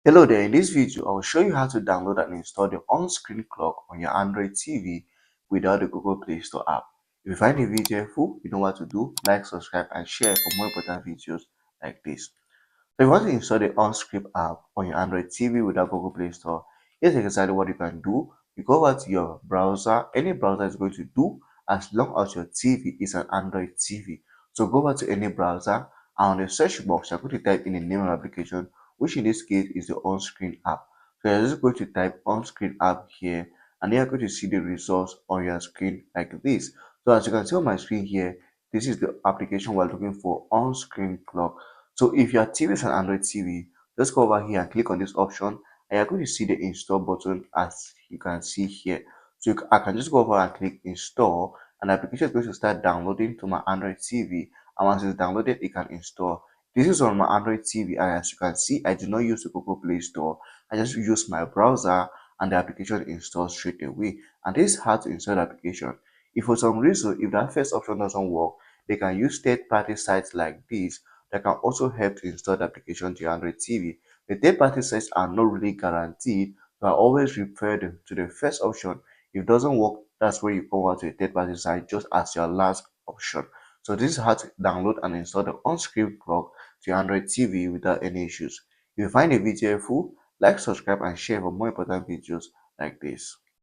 Hello there, in this video I will show you how to download and install the on-screen clock on your Android TV without the Google Play Store app. If you find the video helpful, you know what to do: like, subscribe and share for more important videos like this. So if you want to install the on-screen app on your Android TV without Google Play Store, here's exactly what you can do. You go over to your browser. Any browser is going to do as long as your TV is an Android TV. So go over to any browser, and on the search box you're going to type in the name of the application, which in this case is the on-screen app. So you're just going to type on-screen app here, and then you're going to see the results on your screen like this. So as you can see on my screen here, this is the application we're looking for, on-screen clock. So if your TV is an Android TV, just go over here and click on this option, and you're going to see the install button as you can see here. So I can just go over and click install, and the application is going to start downloading to my Android TV. And once it's downloaded, it can install. This is on my Android TV, and as you can see, I do not use the Google Play Store. I just use my browser, and the application installs straight away. And this is how to install the application. If for some reason, if that first option doesn't work, they can use third-party sites like this that can also help to install the application to your Android TV. The third-party sites are not really guaranteed, so I always refer them to the first option. If it doesn't work, that's where you go over to a third-party site just as your last option. So this is how to download and install the on-screen clock to your Android TV without any issues. If you find the video helpful, like, subscribe and share for more important videos like this.